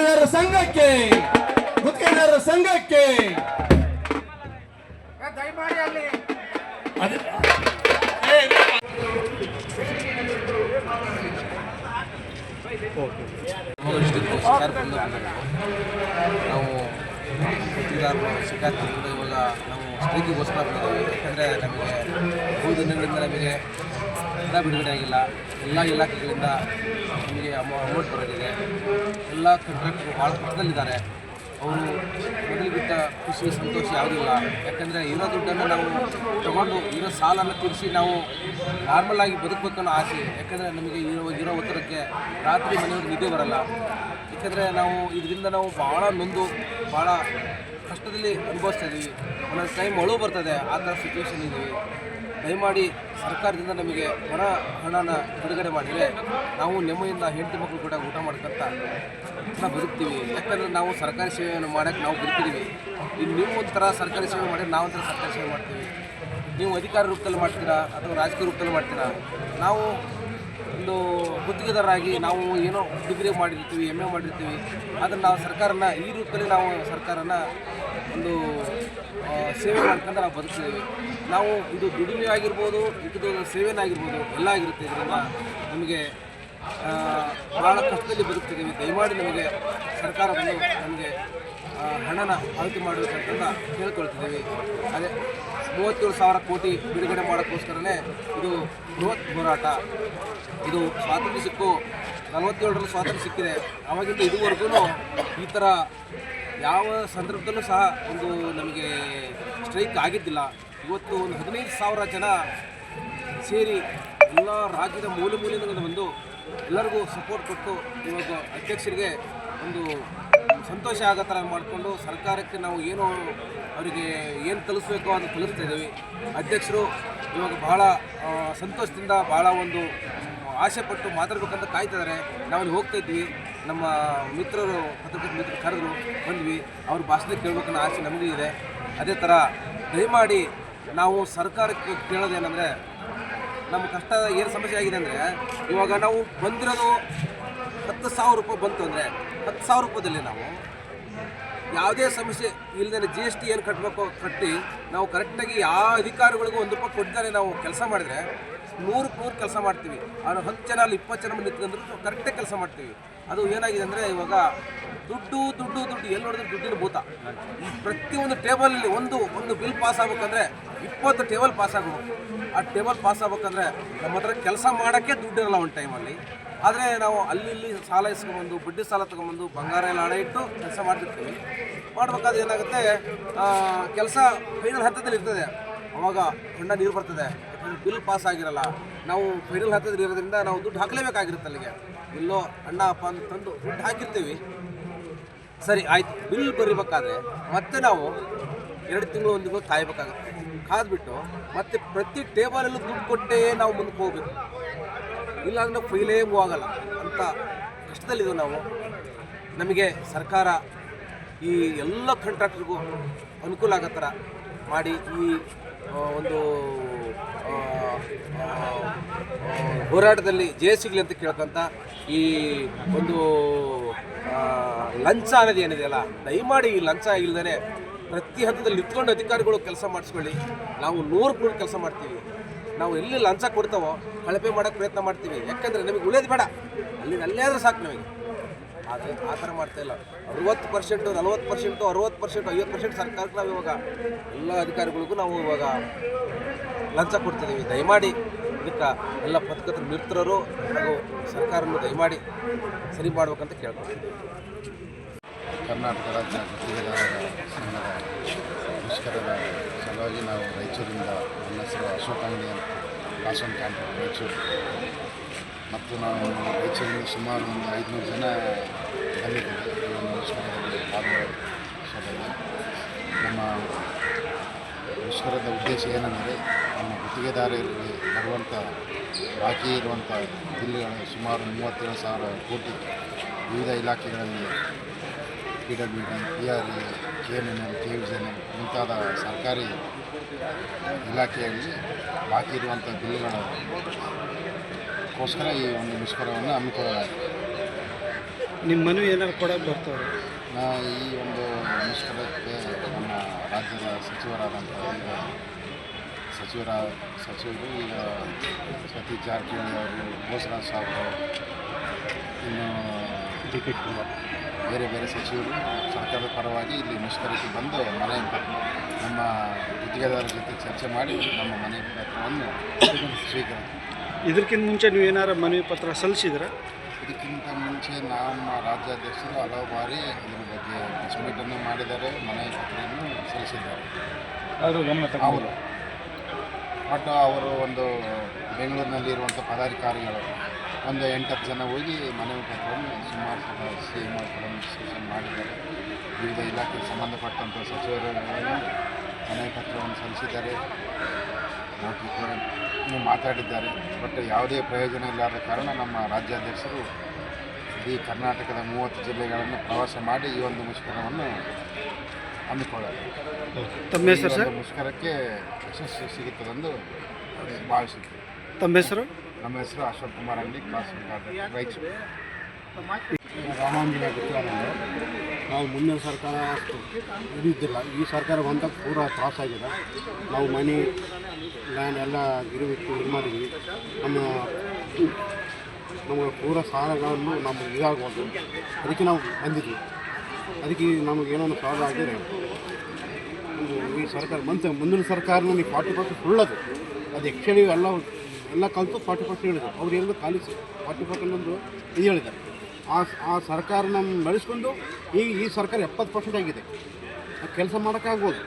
ಗುತ್ತಿಗೆದಾರರ ಸಂಘಕ್ಕೆ ಗುತ್ತಿಗೆದಾರರ ಸಂಘಕ್ಕೆ ದಯಮಾಡಿ ಅಲ್ಲಿ ನಾವು ಗುತ್ತಿಗೆದಾರರು ಶಿಕಾರಿಗಳಿಂದ ಇವಾಗ ನಾವು ಸ್ಟ್ರೈಕಿಗೋಸ್ಕರ ಬಂದಿದ್ದೀವಿ. ಯಾಕಂದರೆ ನಮಗೆ 3 ದಿನಗಳಿಂದ ನಮಗೆ ಹಣ ಬಿಡುಗಡೆ ಆಗಿಲ್ಲ. ಎಲ್ಲ ಇಲಾಖೆಗಳಿಂದ ನಮಗೆ ಅಮೌಂಟ್ ಬರೋದಿದೆ. ಎಲ್ಲ ಕಾಂಟ್ರಾಕ್ಟ್ರು ಭಾಳ ಕಷ್ಟದಲ್ಲಿದ್ದಾರೆ. ಅವರು ಮೊದಲಿಗಿಂತ ಖುಷಿ ಸಂತೋಷ ಯಾವುದಿಲ್ಲ. ಯಾಕಂದರೆ ಇರೋ ದುಡ್ಡನ್ನು ನಾವು ತಗೊಂಡು ಇರೋ ಸಾಲನ್ನು ತೀರಿಸಿ ನಾವು ನಾರ್ಮಲಾಗಿ ಬದುಕಬೇಕನ್ನೋ ಆಸೆ. ಯಾಕಂದರೆ ನಮಗೆ ಇರೋ ಒತ್ತಡಕ್ಕೆ ರಾತ್ರಿ ಮನೆಯವ್ರಿಗೆ ನಿದ್ದೆ ಬರಲ್ಲ. ಯಾಕಂದರೆ ನಾವು ಇದರಿಂದ ನಾವು ಭಾಳ ನೊಂದು ಭಾಳ ಕಷ್ಟದಲ್ಲಿ ಅನುಭವಿಸ್ತಾ ಇದ್ದೀವಿ. ಒಂದೊಂದು ಟೈಮ್ ಅಳು ಬರ್ತದೆ. ಆ ಥರ ಸಿಚುವೇಶನ್ ಇದ್ದೀವಿ. ದಯಮಾಡಿ ಸರ್ಕಾರದಿಂದ ನಮಗೆ ಹಣನ ಬಿಡುಗಡೆ ಮಾಡಿದರೆ ನಾವು ನೆಮ್ಮದಿಯಿಂದ ಹೆಂಡತಿ ಮಕ್ಕಳು ಕೂಡ ಊಟ ಮಾಡ್ಕೊಂತ ಬದುಕ್ತೀವಿ. ಯಾಕಂದರೆ ನಾವು ಸರ್ಕಾರಿ ಸೇವೆಯನ್ನು ಮಾಡೋಕ್ಕೆ ನಾವು ಬದುಕಿದ್ದೀವಿ. ಈಗ ನೀವು ಒಂಥರ ಸರ್ಕಾರಿ ಸೇವೆ ಮಾಡಿದ್ರೆ ನಾವೊಂಥರ ಸರ್ಕಾರಿ ಸೇವೆ ಮಾಡ್ತೀವಿ. ನೀವು ಅಧಿಕಾರ ರೂಪದಲ್ಲಿ ಮಾಡ್ತೀರಾ ಅಥವಾ ರಾಜಕೀಯ ರೂಪದಲ್ಲಿ ಮಾಡ್ತೀರಾ. ನಾವು ಒಂದು ಗುತ್ತಿಗೆದಾರರಾಗಿ ನಾವು ಏನೋ ಡಿಗ್ರಿ ಮಾಡಿರ್ತೀವಿ, MA ಮಾಡಿರ್ತೀವಿ. ಆದರೆ ನಾವು ಸರ್ಕಾರನ ಈ ರೂಪದಲ್ಲಿ ನಾವು ಸರ್ಕಾರನ ಒಂದು ಸೇವೆ ಮಾಡ್ಕೊಂಡು ನಾವು ಬದುಕ್ತೀವಿ. ನಾವು ಇದು ದುಡಿಮೆ ಆಗಿರ್ಬೋದು, ಇದು ಸೇವೆನಾಗಿರ್ಬೋದು, ಎಲ್ಲ ಆಗಿರುತ್ತೆ. ಇದರಿಂದ ನಮಗೆ ಭಾಳ ಕಷ್ಟದಲ್ಲಿ ಬದುಕ್ತಿದ್ದೀವಿ. ದಯಮಾಡಿ ನಮಗೆ ಸರ್ಕಾರ ಬಂದು ನಮಗೆ ಹಣನ ಪಾವತಿ ಮಾಡಬೇಕಂತ ಕೇಳ್ಕೊಳ್ತಿದ್ದೀವಿ. ಅದೇ 37,000 ಕೋಟಿ ಬಿಡುಗಡೆ ಮಾಡೋಕ್ಕೋಸ್ಕರನೇ ಇದು ಬೃಹತ್ ಹೋರಾಟ. ಇದು ಸ್ವಾತಂತ್ರ್ಯ ಸಿಕ್ಕು 47ರಲ್ಲಿ ಸ್ವಾತಂತ್ರ್ಯ ಸಿಕ್ಕಿದೆ. ಆವಾಗಿಂದ ಇದುವರೆಗೂ ಈ ಥರ ಯಾವ ಸಂದರ್ಭದಲ್ಲೂ ಸಹ ಒಂದು ನಮಗೆ ಸ್ಟ್ರೈಕ್ ಆಗಿದ್ದಿಲ್ಲ. ಇವತ್ತು ಒಂದು 15,000 ಜನ ಸೇರಿ ಎಲ್ಲ ರಾಜ್ಯದ ಮೂಲೆಯಿಂದ ಬಂದು ಎಲ್ಲರಿಗೂ ಸಪೋರ್ಟ್ ಕೊಟ್ಟು ಇವಾಗ ಅಧ್ಯಕ್ಷರಿಗೆ ಒಂದು ಸಂತೋಷ ಆಗೋ ಥರ ಮಾಡಿಕೊಂಡು ಸರ್ಕಾರಕ್ಕೆ ನಾವು ಏನು ಅವರಿಗೆ ಏನು ತಲುಪಿಸ್ಬೇಕೋ ಅದನ್ನು ತಲುಪಿಸ್ತಾ ಇದ್ದೀವಿ. ಅಧ್ಯಕ್ಷರು ಇವಾಗ ಭಾಳ ಸಂತೋಷದಿಂದ ಭಾಳ ಒಂದು ಆಸೆಪಟ್ಟು ಮಾತಾಡ್ಬೇಕಂತ ಕಾಯ್ತಿದ್ದಾರೆ. ನಾವಲ್ಲಿ ಹೋಗ್ತಾ ಇದ್ವಿ. ನಮ್ಮ ಮಿತ್ರರು ಪತ್ರಕರ್ತ ಮಿತ್ರರು ಕರೆದ್ರು, ಬಂದ್ವಿ. ಅವ್ರ ಭಾಷಣ ಕೇಳಬೇಕನ್ನೋ ಆಸೆ ನಮಗೂ ಇದೆ. ಅದೇ ಥರ ದಯಮಾಡಿ ನಾವು ಸರ್ಕಾರಕ್ಕೆ ಕೇಳೋದೇನೆಂದರೆ, ನಮ್ಮ ಕಷ್ಟ ಏನು ಸಮಸ್ಯೆ ಆಗಿದೆ ಅಂದರೆ, ಇವಾಗ ನಾವು ಬಂದಿರೋದು 10,000 ರೂಪಾಯಿ ಬಂತು ಅಂದರೆ 10,000 ರೂಪಾಯಿದಲ್ಲಿ ನಾವು ಯಾವುದೇ ಸಮಸ್ಯೆ ಇಲ್ಲದೇ GST ಏನು ಕಟ್ಟಬೇಕು ಕಟ್ಟಿ ನಾವು ಕರೆಕ್ಟಾಗಿ ಯಾವ ಅಧಿಕಾರಿಗಳಿಗೂ 1 ರೂಪಾಯಿ ಕೊಡ್ತಾರೆ ನಾವು ಕೆಲಸ ಮಾಡಿದರೆ 100% ಕೆಲಸ ಮಾಡ್ತೀವಿ. ಅವ್ರು 10 ಜನ ಅಲ್ಲಿ 20 ಜನ ನಿಂತ್ಕೊಂಡ್ರು ಕರೆಕ್ಟಾಗಿ ಕೆಲಸ ಮಾಡ್ತೀವಿ. ಅದು ಏನಾಗಿದೆ ಅಂದರೆ, ಇವಾಗ ದುಡ್ಡು ಎಲ್ಲಿ ನೋಡಿದ್ರೆ ದುಡ್ಡಿನ ಭೂತ. ಈ ಪ್ರತಿಯೊಂದು ಟೇಬಲಲ್ಲಿ ಒಂದು ಬಿಲ್ ಪಾಸ್ ಆಗ್ಬೇಕಂದ್ರೆ 20 ಟೇಬಲ್ ಪಾಸ್ ಆಗಬೇಕು. ಆ ಟೇಬಲ್ ಪಾಸ್ ಆಗ್ಬೇಕಂದ್ರೆ ನಮ್ಮ ಹತ್ರ ಕೆಲಸ ಮಾಡೋಕ್ಕೆ ದುಡ್ಡಿರಲ್ಲ ಒಂದು ಟೈಮಲ್ಲಿ. ಆದರೆ ನಾವು ಅಲ್ಲಿ ಸಾಲ ಇಸ್ಕೊಂಬಂದು ಬಡ್ಡಿ ಸಾಲ ತೊಗೊಂಬಂದು ಬಂಗಾರ ಎಲ್ಲ ಹಣ ಇಟ್ಟು ಕೆಲಸ ಮಾಡ್ತಿರ್ತೀವಿ. ಮಾಡಬೇಕಾದ್ರೆ ಏನಾಗುತ್ತೆ, ಕೆಲಸ ಫೈನಲ್ ಹಂತದಲ್ಲಿ ಇರ್ತದೆ. ಅವಾಗ ಹೊಂಡ ನೀರು ಬರ್ತದೆ. ಬಿಲ್ ಪಾಸ್ ಆಗಿರಲ್ಲ. ನಾವು ಫೈನಲ್ ಹಂತದಲ್ಲಿ ಇರೋದ್ರಿಂದ ನಾವು ದುಡ್ಡು ಹಾಕಲೇಬೇಕಾಗಿರುತ್ತೆ. ಅಲ್ಲಿಗೆ ಇಲ್ಲೋ ಅಣ್ಣ ಅಪ್ಪ ಅಂತಂದು ದುಡ್ಡು ಹಾಕಿರ್ತೀವಿ. ಸರಿ ಆಯ್ತು, ಬಿಲ್ ಬರೀಬೇಕಾದ್ರೆ ಮತ್ತೆ ನಾವು 2 ತಿಂಗಳು 1 ತಿಂಗಳು ಕಾಯಬೇಕಾಗುತ್ತೆ. ಕಾದ್ಬಿಟ್ಟು ಮತ್ತೆ ಪ್ರತಿ ಟೇಬಲಲ್ಲೂ ದುಡ್ಡು ಕೊಟ್ಟೇ ನಾವು ಮುಂದಕ್ಕೆ ಹೋಗ್ಬೇಕು. ಇಲ್ಲಾಂದ್ರೆ ಫೈಲೇ ಮೂವ್ ಆಗಲ್ಲ ಅಂತ ಕಷ್ಟದಲ್ಲಿದ್ದು ನಾವು. ನಮಗೆ ಸರ್ಕಾರ ಈ ಎಲ್ಲ ಕಾಂಟ್ರಾಕ್ಟ್ರಿಗೂ ಅನುಕೂಲ ಆಗೋ ಥರ ಮಾಡಿ ಈ ಒಂದು ಹೋರಾಟದಲ್ಲಿ ಜಯ ಸಿಗಲಿ ಅಂತ ಕೇಳ್ಕೊಂತ, ಈ ಒಂದು ಲಂಚ ಅನ್ನೋದು ಏನಿದೆಯಲ್ಲ, ದಯಮಾಡಿ ಈ ಲಂಚ ಇಲ್ಲದೇ ಪ್ರತಿ ಹಂತದಲ್ಲಿ ನಿಂತ್ಕೊಂಡು ಅಧಿಕಾರಿಗಳು ಕೆಲಸ ಮಾಡಿಸ್ಕೊಳ್ಳಿ. ನಾವು 100% ಕೆಲಸ ಮಾಡ್ತೀವಿ. ನಾವು ಎಲ್ಲಿ ಲಂಚ ಕೊಡ್ತಾವೋ ಕಳಪೆ ಮಾಡೋಕ್ಕೆ ಪ್ರಯತ್ನ ಮಾಡ್ತೀವಿ. ಯಾಕಂದರೆ ನಮಗೆ ಉಳಿಯೋದು ಬೇಡ, ಅಲ್ಲೇ ಆದರೂ ಸಾಕು ನಮಗೆ. ಆದರೆ ಆ ಥರ ಮಾಡ್ತಾಯಿಲ್ಲ. 60%, 40%, 60%, 50% ಸರ್ಕಾರಕ್ಕೆ ನಾವು ಇವಾಗ ಎಲ್ಲ ಅಧಿಕಾರಿಗಳಿಗೂ ನಾವು ಇವಾಗ ಲಂಚ ಕೊಡ್ತಿದ್ದೀವಿ. ದಯಮಾಡಿ ಇದಕ್ಕೆ ಎಲ್ಲ ಪತ್ರಕರ್ತರ ಮಿತ್ರರು ಹಾಗೂ ಸರ್ಕಾರವನ್ನು ದಯಮಾಡಿ ಸರಿ ಮಾಡ್ಬೇಕಂತ ಕೇಳ್ಕೊಳ್ತೀವಿ. ಕರ್ನಾಟಕ ರಾಜ್ಯ ಗುತ್ತಿಗೆದಾರರ ಸಂಘದ ಮುಷ್ಕರದ ಸಲುವಾಗಿ ನಾವು ರಾಯಚೂರಿಂದ, ನನ್ನ ಹೆಸರು ಅಶೋಕ್ ಅಂಗಡಿ ಅಂತ, ಕಾಸನ್ ಕ್ಯಾಂಪ್ ರಾಯಚೂರು. ಮತ್ತು ನಾವು ರಾಯಚೂರಿಂದ ಸುಮಾರು ಒಂದು 500 ಜನ ಬಂದಿದ್ದೇವೆ ಈ ಒಂದು ಮುಷ್ಕರದಲ್ಲಿ ಭಾಗವಹಿಸೋದಾಗಿ. ನಮ್ಮ ಮುಷ್ಕರದ ಉದ್ದೇಶ ಏನೆಂದರೆ, ನಮ್ಮ ಗುತ್ತಿಗೆದಾರರಿಗೆ ಬರುವಂಥ ಬಾಕಿ ಇರುವಂಥ ಬಿಲ್ಗಳು ಸುಮಾರು 37,000 ಕೋಟಿ ವಿವಿಧ ಇಲಾಖೆಗಳಲ್ಲಿ PWD, PRE, KNNL, KVZNL ಮುಂತಾದ ಸರ್ಕಾರಿ ಇಲಾಖೆಯಲ್ಲಿ ಬಾಕಿ ಇರುವಂಥ ಬಿಲ್ಗಳಕ್ಕೋಸ್ಕರ ಈ ಒಂದು ಮುಷ್ಕರವನ್ನು ಹಮ್ಮಿಕೊಳ್ಳಲಾಗಿದೆ. ನಿಮ್ಮ ಮನವಿ ಏನಾದ್ರು ಕೊಡೋಕೆ ಬರ್ತಾವ್ರೆ? ಈ ಒಂದು ಮುಷ್ಕರಕ್ಕೆ ನಮ್ಮ ರಾಜ್ಯದ ಸಚಿವರಾದಂಥ ಈಗ ಸಚಿವರು ಈಗ ಸತೀಶ್ ಜಾರಕಿಹೊಳಿ ಅವರು, ಬೋಸರಾಜ್ ಸಾಹೇಬರು, ಇನ್ನು ಬೇರೆ ಬೇರೆ ಸಚಿವರು ಸರ್ಕಾರದ ಪರವಾಗಿ ಇಲ್ಲಿ ಮುಷ್ಕರಕ್ಕೆ ಬಂದು ಮನೆ ನಮ್ಮ ಗುತ್ತಿಗೆದಾರರ ಜೊತೆ ಚರ್ಚೆ ಮಾಡಿ ನಮ್ಮ ಮನೆ ಪತ್ರವನ್ನು ಸ್ವೀಕರಿಸಿ. ಇದಕ್ಕಿಂತ ಮುಂಚೆ ನೀವು ಏನಾರು ಮನವಿ ಪತ್ರ ಸಲ್ಲಿಸಿದ್ರಾ? ಇದಕ್ಕಿಂತ ಮುಂಚೆ ನಮ್ಮ ರಾಜ್ಯಾಧ್ಯಕ್ಷರು ಹಲವು ಬಾರಿ ಇದರ ಬಗ್ಗೆ ಪ್ರೆಸ್ ಮೀಟನ್ನು ಮಾಡಿದ್ದಾರೆ, ಮನವಿ ಪತ್ರವನ್ನು ಸಲ್ಲಿಸಿದ್ದಾರೆ ಅವರು. ಬಟ್ ಅವರು ಒಂದು ಬೆಂಗಳೂರಿನಲ್ಲಿರುವಂಥ ಪದಾಧಿಕಾರಿಗಳು ಒಂದು 8-10 ಜನ ಹೋಗಿ ಮನವಿ ಪತ್ರವನ್ನು ಸುಮಾರು ಸಲ CM ಸೂಚನೆ ಮಾಡಿದ್ದಾರೆ. ವಿವಿಧ ಇಲಾಖೆಗೆ ಸಂಬಂಧಪಟ್ಟಂಥ ಸಚಿವರುಗಳನ್ನು ಮನವಿ ಪತ್ರವನ್ನು ಸಲ್ಲಿಸಿದ್ದಾರೆ, ಮಾತಾಡಿದ್ದಾರೆ. ಬಟ್ ಯಾವುದೇ ಪ್ರಯೋಜನ ಇಲ್ಲದ ಕಾರಣ ನಮ್ಮ ರಾಜ್ಯಾಧ್ಯಕ್ಷರು ಇಡೀ ಕರ್ನಾಟಕದ 30 ಜಿಲ್ಲೆಗಳನ್ನು ಪ್ರವಾಸ ಮಾಡಿ ಈ ಒಂದು ಮುಷ್ಕರವನ್ನು ಹಮ್ಮಿಕೊಳ್ಳಾರೆ. ತಮ್ಮ ಹೆಸರು ಸರ್? ಮುಷ್ಕರಕ್ಕೆ ಯಶಸ್ಸು ಸಿಗುತ್ತದೆಂದು ಭಾವಿಸುತ್ತೀವಿ. ತಮ್ಮ ಹೆಸರು? ನಮ್ಮ ಹೆಸರು ಅಶೋಕ್ ಕುಮಾರ್ ಅಂಗಡಿ, ತಹಸೀಲ್ದಾರ್, ರಾಯಚೂರು. ರಾಮಾಂಜನೇಯ ಗುತ್ತಿಗೆದಾರರು. ನಾವು ಮುಂದಿನ ಸರ್ಕಾರ ಇದ್ದಿದ್ದಿಲ್ಲ, ಈ ಸರ್ಕಾರ ಬಂದಾಗ ಪೂರ ತ್ರಾಸಾಗಿದೆ. ನಾವು ಮನೆ ಲ್ಯಾಂಡ್ ಎಲ್ಲ ಗಿರಿವಿಟ್ಟು ಇದು ಮಾಡಿದ್ವಿ. ನಮಗೆ ಪೂರ ಸಾಲಗಳನ್ನು ನಮಗೆ ಇದಾಗ್ಬೋದು, ಅದಕ್ಕೆ ನಾವು ಬಂದಿದ್ವಿ. ಅದಕ್ಕೆ ನಮಗೆ ಏನೋ ಸಾಲ ಆಗಿದೆ. ಈ ಸರ್ಕಾರ ಮುಂದಿನ ಸರ್ಕಾರ ನನಗೆ 40% ಸುಳ್ಳದು. ಅದು ಆ್ಯಕ್ಚುಲಿ ಎಲ್ಲ ಕಲಿತು 40% ಹೇಳಿದ್ರು. ಅವ್ರು ಹೇಳಿದ್ರು ಖಾಲಿ 40% ಒಂದು ಇದು ಹೇಳಿದ್ದಾರೆ. ಆ ಸರ್ಕಾರ ನಮ್ಮ ನಡೆಸ್ಕೊಂಡು ಈ ಸರ್ಕಾರ 70% ಆಗಿದೆ. ಕೆಲಸ ಮಾಡೋಕ್ಕಾಗ್ಬೋದು.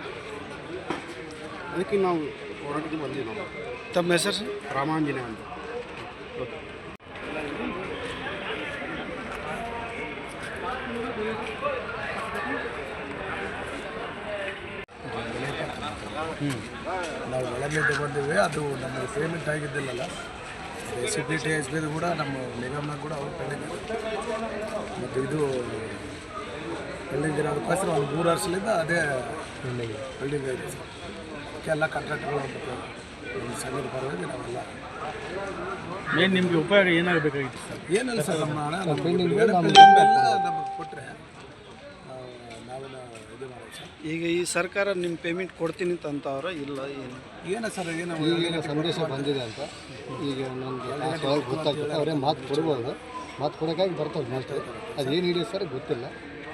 ಅದಕ್ಕೆ ನಾವು ಹೋರಾಟಕ್ಕೆ ಬಂದಿವಿ. ನಾವು ತಮ್ಮ ಹೆಸರು? ರಾಮಾಂಜನೇಯ ಅಂತ. ನಾವು ಒಳಗೆ ತಗೊಂಡಿವಿ, ಅದು ನಮಗೆ ಪೇಮೆಂಟ್ ಆಗಿದ್ದಿಲ್ಲಲ್ಲ. SBT SB ಕೂಡ ನಮ್ಮ ನಿಗಮನಾಗ ಕೂಡ ಅವ್ರು ಪೆಂಡಿಂಗ್ ಮತ್ತು ಇದು ಪೆಂಡಿಂಗ್ ಇರೋದಕ್ಕೋಸ್ಕರ ಒಂದು 3 ವರ್ಷದಿಂದ ಅದೇ ಪೆಂಡಿಂಗ್ ಆಗಿದೆ ಸರ್. ಅದಕ್ಕೆಲ್ಲ ಕಾಂಟ್ರಾಕ್ಟ್ಗಳು ಮತ್ತು ಸಂಘದ ಪರವಾಗಿ ನಾವೆಲ್ಲ ಏನು ನಿಮಗೆ ಉಪಯೋಗ ಏನಾಗಬೇಕಾಗಿತ್ತು ಸರ್? ಏನಿಲ್ಲ ಸರ್, ನಮ್ಮ ಹಣ ನಮಗೆ ಕೊಟ್ಟರೆ ನಾವೆಲ್ಲ ಇದು ಮಾಡೋದು ಸರ್. ಈಗ ಈ ಸರ್ಕಾರ ನಿಮ್ಮ ಪೇಮೆಂಟ್ ಕೊಡ್ತೀನಿ ಅಂತವ್ರ ಇಲ್ಲ ಏನೋ ಸರ್, ಏನೋ ಈಗಿನ ಸಂದೇಶ ಬಂದಿದೆ ಅಂತ ಈಗ ನನಗೆ ಗೊತ್ತಾಗ್ತದೆ. ಅವರೇ ಮಾತು ಕೊಡ್ಬೋದು, ಮಾತು ಕೊಡೋಕ್ಕಾಗಿ ಬರ್ತಾರೆ ಮಾಸ್ಟರ್. ಅದೇನು ಹಿಡಿಯೋದು ಸರ್ ಗೊತ್ತಿಲ್ಲ.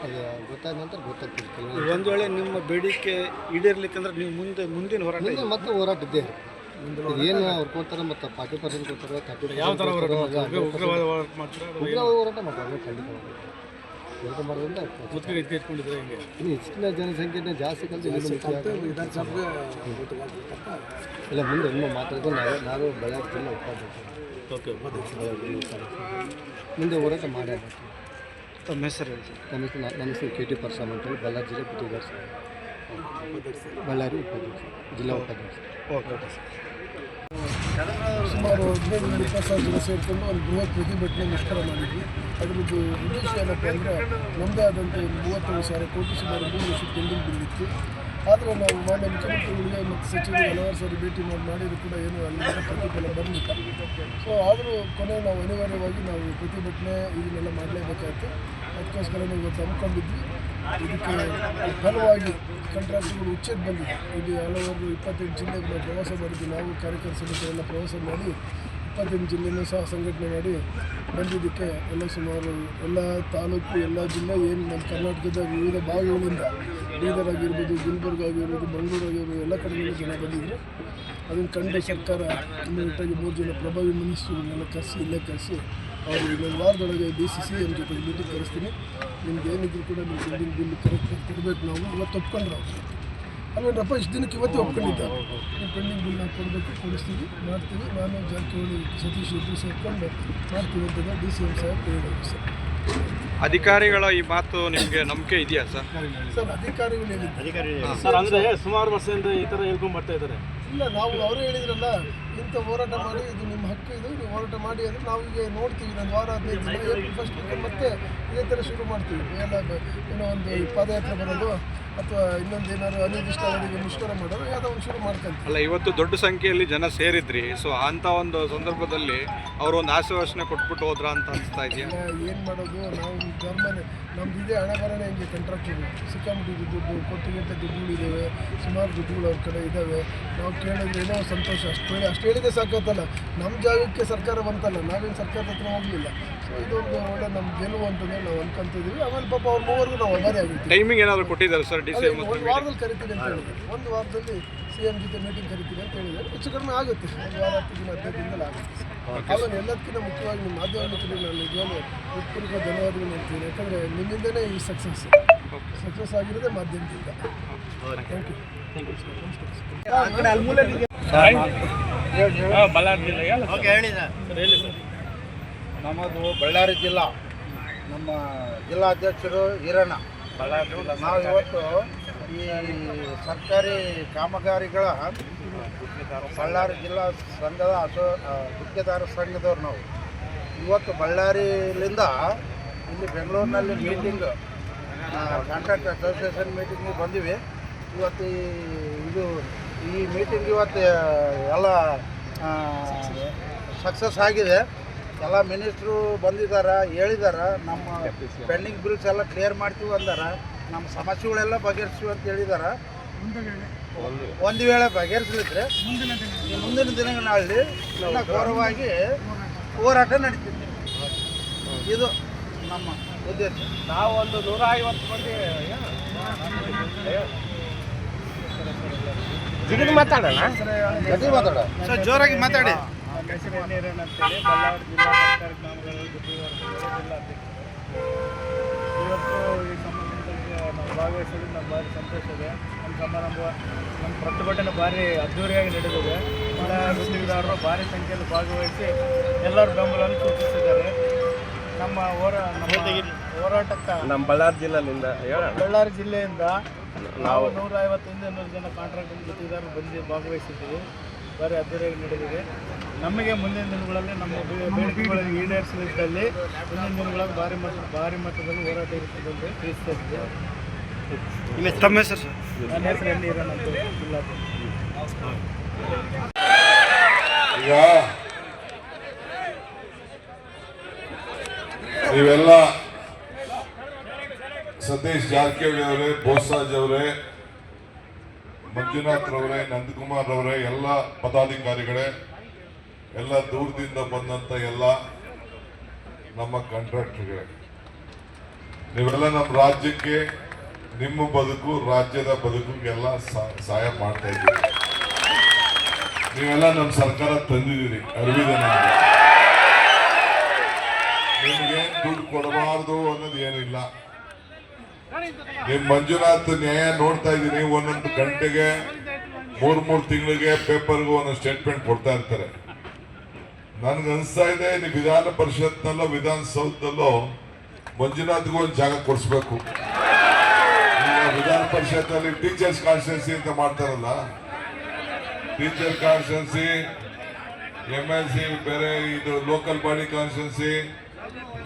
ಅದು ಗೊತ್ತಾದ ನಂತರ ಗೊತ್ತಾಗ್ತಿರ್ತಿಲ್ಲ. ಒಂದು ವೇಳೆ ನಿಮ್ಮ ಬೇಡಿಕೆ ಈಡೇರ್ಲಿಕ್ಕಂದ್ರೆ ನೀವು ಮುಂದಿನ ಹೋರಾಟ ಮತ್ತೆ ಹೋರಾಟ ಇದ್ದೇ ಏನು ಅವ್ರು ಕೊಡ್ತಾರೆ, ಮತ್ತು 40% ಕೊಡ್ತಾರೆ, 30% ಯಾವ ಥರ ಹೋರಾಟ ಉಗ್ರವಾದ ಹೋರಾಟ ಮಾಡ್ತಾರೆ. ಖಂಡಿತ ಹೋರಾಟ ಮಾಡೋದ್ರಿಂದ ಇನ್ನು ಹೆಚ್ಚಿನ ಜನಸಂಖ್ಯೆನ ಜಾಸ್ತಿ ಕಲಿತು ಇಲ್ಲ ಮುಂದೆ ಇನ್ನೂ ಮಾತಾಡಿದ್ರೆ ನಾವು ಬಳ್ಳಾರಿ ಜಿಲ್ಲೆ ಮುಂದೆ ಹೋರಾಟ ಮಾಡಿ. ತಮ್ಮ ಹೆಸರು ಹೇಳಿ ಸರ್? ನನ್ನ ಹೆಸರು KT ಪರಶುರಾಮ್ ಅಂತೇಳಿ, ಬಳ್ಳಾರಿ ಜಿಲ್ಲೆ ಗುತ್ತಿಗೆದಾರ ಸರ್, ಬಳ್ಳಾರಿ ಉಪಾಧ್ಯಕ್ಷ, ಜಿಲ್ಲಾ ಉಪಾಧ್ಯಕ್ಷ. Okay sir. ಸುಮಾರು 15-20 ಜನ ಸೇರಿಕೊಂಡು ಒಂದು ಬೃಹತ್ ಪ್ರತಿಭಟನೆ ಮುಷ್ಕರ ಮಾಡಿದ್ವಿ. ಅದರದ್ದು ಉದ್ದೇಶ ಏನಪ್ಪ ಅಂದರೆ, ನಮ್ಮದೇ ಆದಂಥ ಒಂದು 31,000 ಕೋಟಿ ಸುಮಾರು 3 ವರ್ಷ ಪೆಂಡಿಂಗ್ ಬಿದ್ದಿತ್ತು. ಆದರೆ ನಾವು ಮಾನ್ಯ ಮುಖ್ಯಮಂತ್ರಿಗಳಿಗೆ ಮತ್ತು ಸಚಿವರಿಗೆ ಹಲವಾರು ಸಾರಿ ಭೇಟಿ ಮಾಡಿದರೂ ಕೂಡ ಏನೂ ಅಲ್ಲಿಂದ ಪ್ರತಿಫಲ ಬರಲಿಲ್ಲ. ಸೊ ಆದರೂ ಕೊನೆ ನಾವು ಅನಿವಾರ್ಯವಾಗಿ ನಾವು ಪ್ರತಿಭಟನೆ ಇದನ್ನೆಲ್ಲ ಮಾಡಲೇಬೇಕಾಯಿತು. ಅದಕ್ಕೋಸ್ಕರ ನಾವು ಇವತ್ತು ಹಮ್ಮಿಕೊಂಡಿದ್ವಿ. ಇದಕ್ಕೆ ಫಲವಾಗಿ ಕಾಂಟ್ರಾಕ್ಟ್ಗಳು ಉಚ್ಚೇತ ಬಂದಿದೆ. ಇಲ್ಲಿ ಹಲವಾರು 28 ಜಿಲ್ಲೆಗೆ ನಾವು ಪ್ರವಾಸ ಮಾಡಿದ್ವಿ. ನಾವು ಕಾರ್ಯಕರ್ತ ಸಮಿತಿಯೆಲ್ಲ ಪ್ರವಾಸ ಮಾಡಿ 28 ಜಿಲ್ಲೆಯೂ ಸಹ ಸಂಘಟನೆ ಮಾಡಿ ಬಂದಿದ್ದಕ್ಕೆ ಎಲ್ಲ ಸುಮಾರು ಎಲ್ಲ ತಾಲೂಕು, ಎಲ್ಲ ಜಿಲ್ಲೆ, ಏನು ನಮ್ಮ ಕರ್ನಾಟಕದ ವಿವಿಧ ಭಾಗಗಳಿಂದ ಬೀದರ್ ಆಗಿರ್ಬೋದು, ಗುಲ್ಬರ್ಗ ಆಗಿರ್ಬೋದು, ಬೆಂಗಳೂರು ಆಗಿರ್ಬೋದು, ಎಲ್ಲ ಕಡೆಯಿಂದ ಜನ ಬಂದಿದ್ದರು. ಅದನ್ನು ಕಂಡು ಸರ್ಕಾರ ಇಮ್ಮಿಡಿಯೇಟಾಗಿ 3 ಜನ ಪ್ರಭಾವಿ ಮಿನಿಸ್ಟ್ರುಗಳನ್ನೆಲ್ಲ ಇಲ್ಲೇ ಕರೆಸಿ ಅವರು ಇನ್ನೊಂದು ವಾರದೊಳಗೆ BCCM ಜೊತೆಗೆ ಮೀಟಿಂಗ್ ಕರೆಸ್ತೀನಿ. ನಿಮ್ಗೆ ಏನಿದ್ರು ಕೂಡ ನಿಮ್ಮ ಪೆಂಡಿಂಗ್ ಬಿಲ್ ಕರೆಕ್ಟಾಗಿ ಕೊಡಬೇಕು. ನಾವು ಇವತ್ತು ಒಪ್ಕೊಂಡ್ರು ಅಲ್ವೇನಪ್ಪ, ಇಷ್ಟು ದಿನಕ್ಕೆ ಇವತ್ತೇ ಒಪ್ಕೊಂಡಿದ್ದೆ. ನೀವು ಪೆಂಡಿಂಗ್ ಬಿಲ್ ನಾವು ಕೊಡಿಸ್ತೀವಿ, ಮಾಡ್ತೀವಿ. ನಾನು ಜಾರಕಿಹೊಳಿ, ಸತೀಶ್ ಇಬ್ಬರು ಸೇರ್ಕೊಂಡು ಮಾಡ್ತೀವಿ ಅಂತ DCM ಸಾಹೇಬ್ ಹೇಳಿದ್ರು ಸರ್. ಅಧಿಕಾರಿಗಳ ಈ ಮಾತು ನಿಮಗೆ ನಂಬಿಕೆ ಇದೆಯಾ ಸರ್? ಸರ್ ಅಧಿಕಾರಿಗಳು ಹೇಳಿದ್ದಾರೆ ಸರ್, ಅಂದರೆ ಸುಮಾರು ವರ್ಷದಿಂದ ಈ ಥರ ಹೇಳ್ಕೊಂಡು ಬರ್ತಾ ಇದ್ದಾರೆ. ಇಲ್ಲ, ನಾವು ಅವರೇ ಹೇಳಿದ್ರಲ್ಲ, ಇಂಥ ಹೋರಾಟ ಮಾಡಿ, ಇದು ನಿಮ್ಮ ಹಕ್ಕು, ಇದು ನೀವು ಹೋರಾಟ ಮಾಡಿ ಅಂದರೆ ನಾವು ಈಗ ನೋಡ್ತೀವಿ. ಒಂದು ವಾರ 15 ದಿನ April 1st ಮತ್ತೆ ಇದೇ ಥರ ಶುರು ಮಾಡ್ತೀವಿ. ಎಲ್ಲ ಏನೋ ಒಂದು ಪಾದಯಾತ್ರೆ ಬರೋದು, ಅಥವಾ ಇನ್ನೊಂದು ಏನಾದ್ರು ಅನಿರ್ದಿಷ್ಟ ಅವಧಿಗೆ ಮುಷ್ಕರ ಮಾಡೋರು ಯಾವುದೋ ಒಂದು ಶುರು ಮಾಡ್ಕೊಂತೀವಿ. ಅಲ್ಲ, ಇವತ್ತು ದೊಡ್ಡ ಸಂಖ್ಯೆಯಲ್ಲಿ ಜನ ಸೇರಿದ್ರಿ. ಸೊ ಅಂಥ ಒಂದು ಸಂದರ್ಭದಲ್ಲಿ ಅವರು ಒಂದು ಆಶ್ವಾಸನೆ ಕೊಟ್ಬಿಟ್ಟು ಹೋದ್ರ ಅಂತ ಅನಿಸ್ತಾ ಇದೆಯಾ? ಏನು ಮಾಡೋದು, ನಾವು ಗೌರ್ಮೆಂಟ್ ನಮ್ದು ಇದೇ ಹಣ ಬರೋಣ ಹಿಂಗೆ ಕಾಂಟ್ರಾಕ್ಟರ್ ಸಿಕ್ಕಾಬಿಟ್ಟಿದ್ದು ದುಡ್ಡು ಕೊಟ್ಟಿಗೆಂತ ದುಡ್ಡುಗಳಿದ್ದಾವೆ, ಸುಮಾರು ದುಡ್ಡುಗಳು ಅವ್ರ ಕಡೆ ಇದ್ದಾವೆ. ನಾವು ಕೇಳಿದ್ರೆ ಏನೋ ಸಂತೋಷ, ಅಷ್ಟು ಹೇಳಿದ್ರೆ ಸಾಕತ್ತಲ್ಲ. ನಮ್ಮ ಜಾಗಕ್ಕೆ ಸರ್ಕಾರ ಬಂತಲ್ಲ, ನಾವೇನು ಸರ್ಕಾರದ ಹತ್ರ ಹೋಗಲಿಲ್ಲ. ಸೊ ಇದೊಂದು ಒಳ್ಳೆ ನಮ್ಮ ಗೆಲುವು ಅಂತಂದ್ರೆ ನಾವು ಅನ್ಕೊಂತಿದ್ದೀವಿ. ಆಮೇಲೆ ಪಾಪ ಅವ್ರ ಮೂವರೆಗೂ ನಾವು ಅಭಾರಿ ಆಗಿರ್ತೀವಿ. ಟೈಮಿಂಗ್ ಏನಾದರೂ ಕೊಟ್ಟಿದ್ದಾರೆ ಸರ್ ಡಿ ಸಿ? ಒಂದು ವಾರದಲ್ಲಿ ಕರಿತೀವಿ ಅಂತ ಹೇಳಿದ್ದಾರೆ. ಒಂದು ವಾರದಲ್ಲಿ CM ಜೊತೆ ಮೀಟಿಂಗ್ ಕರಿತೀವಿ ಅಂತ ಹೇಳಿದ್ದಾರೆ. ಹೆಚ್ಚು ಕಡಿಮೆ ಆಗುತ್ತೆ, ಒಂದು ವಾರ 10 ದಿನ 15 ದಿನದಲ್ಲಿ ಆಗುತ್ತೆ. ಆಮೇಲೆ ಎಲ್ಲದಕ್ಕಿಂತ ಮುಖ್ಯವಾಗಿ ನಿಮ್ಮ ಮಾಧ್ಯಮ ಮಿತ್ರರಿಗೆ ನಾನು ನಿಜವಾಗ್ಲೂ ಹೃತ್ಪೂರ್ವಕ ಧನ್ಯವಾದಗಳು ಮಾಡ್ತೀನಿ. ಯಾಕಂದರೆ ನಿಮ್ಮಿಂದನೇ ಈ ಸಕ್ಸಸ್ ಆಗಿರೋದೇ ಮಾಧ್ಯಮದಿಂದ. Thank you. ನಮ್ಮದು ಬಳ್ಳಾರಿ ಜಿಲ್ಲಾ, ನಮ್ಮ ಜಿಲ್ಲಾಧ್ಯಕ್ಷರು ಈರಣ್ಣ. ನಾವು ಇವತ್ತು ಈ ಸರ್ಕಾರಿ ಕಾಮಗಾರಿಗಳ ಬಳ್ಳಾರಿ ಜಿಲ್ಲಾ ಸಂಘದ ಗುತ್ತಿಗೆದಾರ ಸಂಘದವ್ರು ನಾವು ಇವತ್ತು ಬಳ್ಳಾರಿಲಿಂದ ಇಲ್ಲಿ ಬೆಂಗಳೂರಿನಲ್ಲಿ ಮೀಟಿಂಗ್, ಕಾಂಟ್ರಾಕ್ಟ್ ಅಸೋಸಿಯೇಷನ್ ಮೀಟಿಂಗಿಗೆ ಬಂದಿವಿ. ಇವತ್ತು ಈ ಮೀಟಿಂಗ್ ಇವತ್ತು ಎಲ್ಲ ಸಕ್ಸಸ್ ಆಗಿದೆ. ಎಲ್ಲ ಮಿನಿಸ್ಟ್ರು ಬಂದಿದ್ದಾರೆ, ಹೇಳಿದ್ದಾರೆ ನಮ್ಮ ಪೆಂಡಿಂಗ್ ಬಿಲ್ಸ್ ಎಲ್ಲ ಕ್ಲಿಯರ್ ಮಾಡ್ತೀವಿ ಅಂದಾರ. ನಮ್ಮ ಸಮಸ್ಯೆಗಳೆಲ್ಲ ಬಗೆಹರಿಸ್ತೀವಿ ಅಂತ ಹೇಳಿದ್ದಾರೆ. ಒಂದು ವೇಳೆ ಬಗೆಹರಿಸಲಿದ್ರೆ ಮುಂದಿನ ದಿನಗಳಲ್ಲಿ ಎಲ್ಲ ಗೌರವವಾಗಿ ಹೋರಾಟ ನಡೀತಿದೆ. ಇದು ನಮ್ಮ ಉದ್ದೇಶ. ನಾವು ಒಂದು 150 ಮಂದಿ ಮಾತಾಡೋಣ, ಸರ್ ಜೋರಾಗಿ ಮಾತಾಡಿ. ಹೆಸರು ನೀರೇನು ಅಂತೇಳಿ ಬಳ್ಳಾರಿ ಜಿಲ್ಲಾ ಸರ್ಕಾರಿ ಕಾಮಗಾರಿ ಇವತ್ತು ಈ ಸಮಾರಂಭಕ್ಕೆ ನಾವು ಭಾಗವಹಿಸೋದು ನಮ್ಗೆ ಭಾರಿ ಸಂತೋಷ ಇದೆ. ನಮ್ಮ ಸಮಾರಂಭ, ನಮ್ಮ ಪ್ರತಿಭಟನೆ ಭಾರಿ ಅದ್ದೂರಿಯಾಗಿ ನಡೆದಿದೆ. ಎಲ್ಲ ಗುತ್ತಿಗೆದಾರರು ಭಾರಿ ಸಂಖ್ಯೆಯಲ್ಲಿ ಭಾಗವಹಿಸಿ ಎಲ್ಲರ ಬೆಂಬಲವನ್ನು ಸೂಚಿಸಿದ್ದಾರೆ. ನಮ್ಮ ಹೋರಾಟಕ್ಕೆ ನಮ್ಮ ಬಳ್ಳಾರಿ ಜಿಲ್ಲೆಯಿಂದ ನಾವು 150-200 ಜನ ಕಾಂಟ್ರಾಕ್ಟ್ ಗುತ್ತಿಗೆದಾರರು ಬಂದು ಭಾಗವಹಿಸಿದ್ದೀವಿ. ಭಾರಿ ಅದ್ದೂರಿಯಾಗಿ ನಡೆದಿದೆ. ನಮಗೆ ಮುಂದಿನ ದಿನಗಳಲ್ಲಿ ನಮ್ಮ ಬೇಡಿಕೆಗಳನ್ನು ಈಡೇರಿಸಲಿದ್ದಲ್ಲಿ ಮುಂದಿನ ದಿನಗಳಲ್ಲಿ ಭಾರಿ ಮಟ್ಟದಲ್ಲಿ ಹೋರಾಟ ಇರುತ್ತದೆ ಅಂತ ತಿಳಿಸ್ತಾ ಇದ್ದೇವೆ. ತಮ್ಮ ಹೆಸರು ಸರ್? ನನ್ನ ಹೆಸರು ಎಲ್ಲಿ ಇರೋಣ ಅಂತ ಇಲ್ಲ. ಈಗ ನೀವೆಲ್ಲ ಸತೀಶ್ ಜಾರಕಿಹೊಳಿ ಅವರೇ, ಬೋಸರಾಜ್ ಅವರೇ, ಮಂಜುನಾಥ್ ರವರೇ, ನಂದಕುಮಾರ್ ಅವರೇ, ಎಲ್ಲ ಪದಾಧಿಕಾರಿಗಳೇ, ಎಲ್ಲ ದೂರದಿಂದ ಬಂದಂತ ಎಲ್ಲ ನಮ್ಮ ಕಾಂಟ್ರಾಕ್ಟರ್ಗಳೇ, ನೀವೆಲ್ಲ ನಮ್ಮ ರಾಜ್ಯಕ್ಕೆ, ನಿಮ್ಮ ಬದುಕು, ರಾಜ್ಯದ ಬದುಕಿಗೆಲ್ಲ ಸಹಾಯ ಮಾಡ್ತಾ ಇದ್ದೀರಿ. ನೀವೆಲ್ಲ ನಮ್ಮ ಸರ್ಕಾರ ತಂದಿದ್ದೀರಿ, ಅರಿವಿದೆ ನಮಗೆ. ನಿಮ್ಗೆ ದುಡ್ಡು ಕೊಡಬಾರ್ದು ಅನ್ನೋದು ಏನಿಲ್ಲ. ನಿಮ್ ಮಂಜುನಾಥ್ ನ್ಯಾಯ ನೋಡ್ತಾ ಇದ್ದೀನಿ, ಒಂದೊಂದು ಗಂಟೆಗೆ 3 ತಿಂಗಳಿಗೆ ಪೇಪರ್ಗೂ ಒಂದೊಂದು ಸ್ಟೇಟ್ಮೆಂಟ್ ಕೊಡ್ತಾ ಇರ್ತಾರೆ. ನನ್ಗೆ ಅನಿಸ್ತಾ ಇದೆ, ನೀವು ವಿಧಾನ ಪರಿಷತ್ನಲ್ಲೋ ವಿಧಾನಸೌಧದಲ್ಲೋ ಮಂಜುನಾಥ್ಗೂ ಒಂದು ಜಾಗ ಕೊಡಿಸ್ಬೇಕು. ಈಗ ವಿಧಾನ ಪರಿಷತ್ನಲ್ಲಿ ಟೀಚರ್ಸ್ ಕಾನ್ಸ್ಟಿಟ್ಯೂನ್ಸಿ ಅಂತ ಮಾಡ್ತಾರಲ್ಲ, ಟೀಚರ್ ಕಾನ್ಸ್ಟಿಟ್ಯೂನ್ಸಿ, MLC ಬೇರೆ, ಇದು ಲೋಕಲ್ ಬಾಡಿ ಕಾನ್ಸ್ಟಿಟ್ಯೂನ್ಸಿ,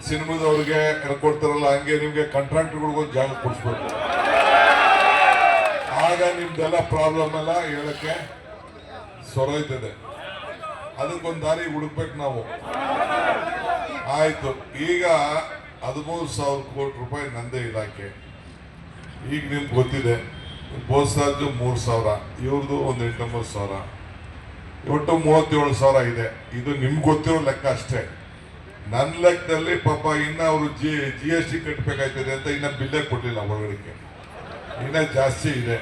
ಸಿನಿಮಾದವ್ರಿಗೆ ಕೊಡ್ತಾರಲ್ಲ, ಹಂಗೆ ನಿಮ್ಗೆ ಕಾಂಟ್ರಾಕ್ಟರ್ಗಳಿಗೂ ಜಾಗ ಕೊಡಿಸ್ಬೇಕು. ಆಗ ನಿಮ್ದೆಲ್ಲ ಪ್ರಾಬ್ಲಮ್ ಎಲ್ಲ ಹೇಳಕ್ಕೆ ಸೊರೈತದೆ. ಅದಕ್ಕೊಂದು ದಾರಿ ಹುಡುಕ್ಬೇಕು ನಾವು. ಆಯ್ತು, ಈಗ 13,000 ಕೋಟಿ ರೂಪಾಯಿ ನಂದೇ ಇಲಾಖೆ. ಈಗ ನಿಮ್ಗೆ ಗೊತ್ತಿದೆ, ಬೋಸರಾಜು 3,000, ಇವ್ರದ್ದು ಒಂದು 8,900, ಒಟ್ಟು 37,000 ಇದೆ. ಇದು ನಿಮ್ಗೆ ಗೊತ್ತಿರೋ ಲೆಕ್ಕ ಅಷ್ಟೇ. ನನ್ನ ಲೆಕ್ಕದಲ್ಲಿ ಪಾಪ ಇನ್ನ ಅವರು GST ಕಟ್ಟಬೇಕಾಯ್ತದೆ ಅಂತ ಇನ್ನ ಬಿಲ್ಲೇ ಕೊಡಲಿಲ್ಲ ಒಳಗಡೆಗೆ, ಇನ್ನ ಜಾಸ್ತಿ ಇದೆ.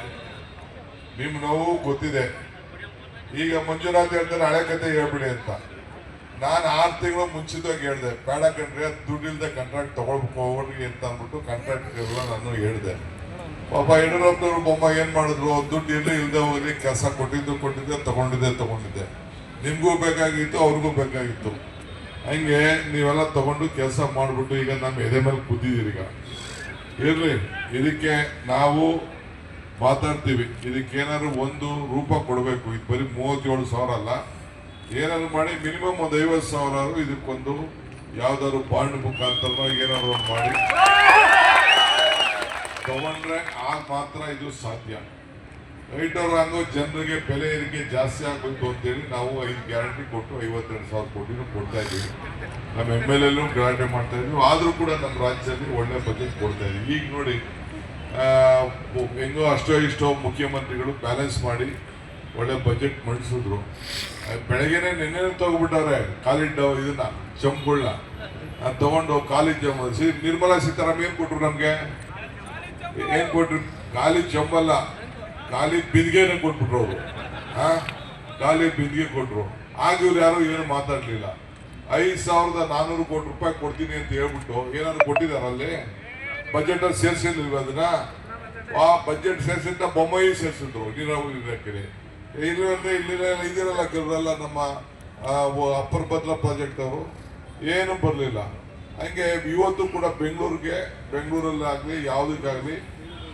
ನಿಮ್ ನೋವು ಗೊತ್ತಿದೆ. ಈಗ ಮಂಜುನಾಥ್ ಹೇಳ್ತಾರೆ ಹಳೆ ಕತೆ ಹೇಳ್ಬಿಡಿ ಅಂತ. ನಾನು 6 ತಿಂಗಳು ಮುಂಚಿತವಾಗಿ ಹೇಳಿದೆ, ಬೇಡ ಕಂಡ್ರೆ ದುಡ್ಡಿಲ್ದೆ ಕಾಂಟ್ರಾಕ್ಟ್ ತಗೊಳ್ಬೇಕು ಅವ್ರಿಗೆ ಅಂತ ಅಂದ್ಬಿಟ್ಟು ಕಾಂಟ್ರಾಕ್ಟ್ಗೆಲ್ಲ ನಾನು ಹೇಳಿದೆ. ಪಾಪ ಯಡಿಯೂರಪ್ಪನವ್ರು ಬೊಮ್ಮ ಏನ್ ಮಾಡಿದ್ರು, ದುಡ್ಡು ಎಲ್ಲೂ ಇಲ್ಲದೆ ಹೋಗಿ ಕೆಲಸ ಕೊಟ್ಟಿದ್ದೆ ತಗೊಂಡಿದ್ದೆ. ನಿಮ್ಗೂ ಬೇಕಾಗಿತ್ತು, ಅವ್ರಿಗೂ ಬೇಕಾಗಿತ್ತು. ಹಂಗೆ ನೀವೆಲ್ಲ ತಗೊಂಡು ಕೆಲಸ ಮಾಡಿಬಿಟ್ಟು ಈಗ ನಮ್ಮ ಎದೆ ಮೇಲೆ ಕೂತಿದ್ದೀರಿ. ಈಗ ಇರ್ಲಿ, ಇದಕ್ಕೆ ನಾವು ಮಾತಾಡ್ತೀವಿ. ಇದಕ್ಕೇನಾದ್ರು ಒಂದು ರೂಪ ಕೊಡಬೇಕು. ಇದು ಬರೀ 37,000 ಅಲ್ಲ, ಏನಾದ್ರು ಮಾಡಿ ಮಿನಿಮಮ್ ಒಂದು 50,000 ಇದಕ್ಕೊಂದು ಯಾವ್ದಾದ್ರು ಬಾಂಡ್ ಮುಖಾಂತರ ಏನಾದ್ರು ಒಂದು ಮಾಡಿ ತಗೊಂಡ್ರೆ ಆಗ ಮಾತ್ರ ಇದು ಸಾಧ್ಯ. ರೈಟ್ ಅವ್ರ ಹಂಗೋ ಜನರಿಗೆ ಬೆಲೆ ಏರಿಕೆ ಜಾಸ್ತಿ ಆಗಬೇಕು ಅಂತೇಳಿ ನಾವು 5 ಗ್ಯಾರಂಟಿ ಕೊಟ್ಟು 52,000 ಕೋಟಿನೂ ಕೊಡ್ತಾ ಇದ್ದೀವಿ. ನಮ್ಮ MLA ಗ್ಯಾರಂಟಿ ಮಾಡ್ತಾ ಇದ್ವಿ. ಆದರೂ ಕೂಡ ನಮ್ಮ ರಾಜ್ಯದಲ್ಲಿ ಒಳ್ಳೆ ಬಜೆಟ್ ಕೊಡ್ತಾ ಇದ್ದೀವಿ. ಈಗ ನೋಡಿ ಹೆಂಗೋ ಅಷ್ಟೋ ಇಷ್ಟೋ ಮುಖ್ಯಮಂತ್ರಿಗಳು ಬ್ಯಾಲೆನ್ಸ್ ಮಾಡಿ ಒಳ್ಳೆ ಬಜೆಟ್ ಮಂಡಿಸಿದ್ರು. ಬೆಳಗ್ಗೆನೆ ನಿನ್ನೆ ತಗೋಬಿಟ್ಟವ್ರೆ ಕಾಲಿಡ್ ಇದನ್ನ ಚಂಪುಗಳನ್ನ ತಗೊಂಡು ಕಾಲೇಜ್ ನಿರ್ಮಲಾ ಸೀತಾರಾಮನ್ ಏನ್ ಕೊಟ್ರು ನಮ್ಗೆ? ಏನ್ ಕೊಟ್ರು? ಖಾಲಿ ಚಂಬಲ್ಲ, ಖಾಲಿ ಬಿಂದಿಗೆನೆ ಕೊಟ್ಬಿಟ್ರು ಅವರು. ಖಾಲಿ ಬಿಂದಿಗೆ ಕೊಟ್ರು. ಆಗ ಇವ್ರು ಯಾರು ಏನು ಮಾತಾಡ್ಲಿಲ್ಲ. 5,400 ಕೋಟಿ ರೂಪಾಯಿ ಕೊಡ್ತೀನಿ ಅಂತ ಹೇಳ್ಬಿಟ್ಟು ಏನಾದ್ರು ಕೊಟ್ಟಿದಾರಲ್ಲಿ? ಬಜೆಟ್ ಅಲ್ಲಿ ಸೇರ್ಸಿಲ್ವ ಅದನ್ನ? ಆ ಬಜೆಟ್ ಸೇರ್ಸಿದ್ದ ಬೊಮ್ಮಾಯಿ ಸೇರ್ಸಿದ್ರು ನೀರಾವರಿ ಇಲಾಖೆಗೆ. ಇದಿರಲ್ಲ ಕೆಲವರೆಲ್ಲ ನಮ್ಮ ಅಪ್ಪರ್ ಭದ್ರಾ ಪ್ರಾಜೆಕ್ಟ್ ಅವರು ಏನು ಬರಲಿಲ್ಲ. ಹಂಗೆ ಇವತ್ತು ಕೂಡ ಬೆಂಗಳೂರಲ್ಲಾಗಲಿ ಯಾವುದಕ್ಕಾಗಲಿ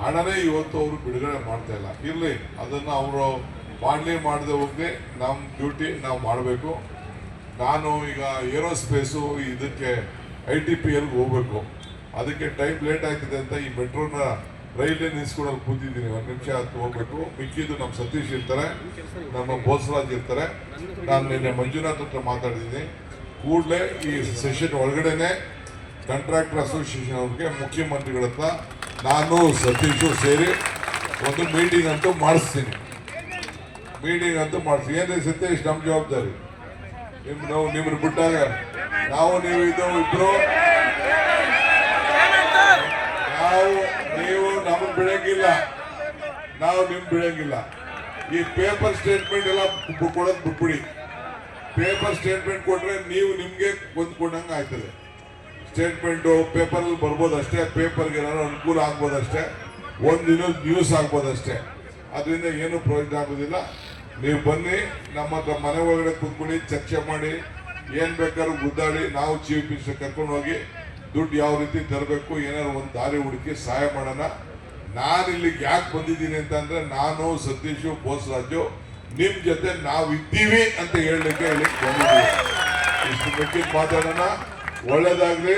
ಹಣನೇ ಇವತ್ತು ಅವರು ಬಿಡುಗಡೆ ಮಾಡ್ತಾ ಇಲ್ಲ. ಇರಲಿ, ಅದನ್ನು ಅವರು ಮಾಡದೆ ಹೋಗಲಿ, ನಮ್ಮ ಡ್ಯೂಟಿ ನಾವು ಮಾಡಬೇಕು. ನಾನು ಈಗ ಏರೋಸ್ಪೇಸು ಇದಕ್ಕೆ ITPLಗೆ ಹೋಗ್ಬೇಕು. ಅದಕ್ಕೆ ಟೈಮ್ ಲೇಟ್ ಆಗ್ತಿದೆ ಅಂತ ಈ ಮೆಟ್ರೋನ ರೈಲ್ವೆ ನಿಲ್ಸ್ಕೊಳಲ್ಲಿ ಕೂತಿದ್ದೀನಿ. 1 ನಿಮಿಷ ಹತ್ತು ಹೋಗ್ಬೇಕು. ಮಿಕ್ಕಿದ್ದು ನಮ್ಮ ಸತೀಶ್ ಇರ್ತಾರೆ, ನಮ್ಮ ಬೋಸರಾಜ್ ಇರ್ತಾರೆ. ನಾನು ನಿನ್ನೆ ಮಂಜುನಾಥ್ ಹತ್ರ ಮಾತಾಡಿದ್ದೀನಿ. ಕೂಡಲೇ ಈ ಸೆಷನ್ ಒಳಗಡೆನೆ ಕಾಂಟ್ರಾಕ್ಟರ್ ಅಸೋಸಿಯೇಷನ್ ಅವ್ರಿಗೆ ಮುಖ್ಯಮಂತ್ರಿಗಳ ಹತ್ರ ನಾನು ಸತೀಶು ಸೇರಿ ಒಂದು ಮೀಟಿಂಗ್ ಅಂತೂ ಮಾಡಿಸ್ತೀನಿ. ಏನೇ ಸತೀಶ್, ನಮ್ಮ ಜವಾಬ್ದಾರಿ. ನಿಮ್ಮನ್ನು ಬಿಟ್ಟಾಗ ನಾವು ನೀವು ಇಬ್ರು ನೀವು ನಮಗೆ ಬಿಡಂಗಿಲ್ಲ, ನಾವು ನಿಮ್ಗೆ ಬಿಡಂಗಿಲ್ಲ. ಈ ಪೇಪರ್ ಸ್ಟೇಟ್ಮೆಂಟ್ ಎಲ್ಲ ಕೊಡೋದು ಬಿಟ್ಬಿಡಿ. ಪೇಪರ್ ಸ್ಟೇಟ್ಮೆಂಟ್ ಕೊಟ್ರೆ ನೀವು ನಿಮ್ಗೆ ಹೊಂದ್ಕೊಂಡಂಗೆ ಆಯ್ತದೆ. ಸ್ಟೇಟ್ಮೆಂಟು ಪೇಪರಲ್ಲಿ ಬರ್ಬೋದಷ್ಟೇ, ಪೇಪರ್ಗೆ ಏನಾದ್ರು ಅನುಕೂಲ ಆಗ್ಬೋದಷ್ಟೇ, ಒಂದಿನ ನ್ಯೂಸ್ ಆಗ್ಬೋದಷ್ಟೇ. ಅದರಿಂದ ಏನು ಪ್ರಯೋಜನ ಆಗೋದಿಲ್ಲ. ನೀವು ಬನ್ನಿ, ನಮ್ಮ ಹತ್ರ ಮನೆ ಒಳಗಡೆ ಕೂತ್ಕೊಳ್ಳಿ, ಚರ್ಚೆ ಮಾಡಿ, ಏನು ಬೇಕಾದ್ರೂ ಗುದ್ದಾಡಿ, ನಾವು ಚೀಫ್ ಮಿನಿಸ್ಟರ್ ಕರ್ಕೊಂಡು ಹೋಗಿ ದುಡ್ಡು ಯಾವ ರೀತಿ ತರಬೇಕು, ಏನಾದ್ರು ಒಂದು ದಾರಿ ಹುಡುಕಿ ಸಹಾಯ ಮಾಡೋಣ. ನಾನು ಇಲ್ಲಿಗೆ ಯಾಕೆ ಬಂದಿದ್ದೀನಿ ಅಂತಂದ್ರೆ, ನಾನು ಸತೀಶು ಬೋಸರಾಜು ನಿಮ್ಮ ಜೊತೆ ನಾವು ಇದ್ದೀವಿ ಅಂತ ಹೇಳಲಿಕ್ಕೆ ಬಂದಿದ್ದೀವಿ. ಇಷ್ಟು ಮಿಕ್ಕಿದ್ದು ಮಾತಾಡೋಣ. ಒಳ್ಳೇದಾಗ್ಲಿ.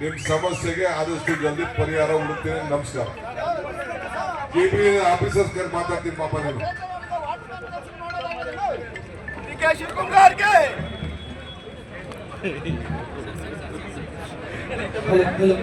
ನಿಮ್ಮ ಸಮಸ್ಯೆಗೆ ಆದಷ್ಟು ಜಲ್ದಿ ಪರಿಹಾರ ಹುಡುಕ್ತೀನಿ. ನಮಸ್ಕಾರ. KP ಆಫೀಸರ್ಸ್ ಕರ್ ಮಾತಾಡ್ತೀನಿ ಪಾಪ. ನೀವು Hello.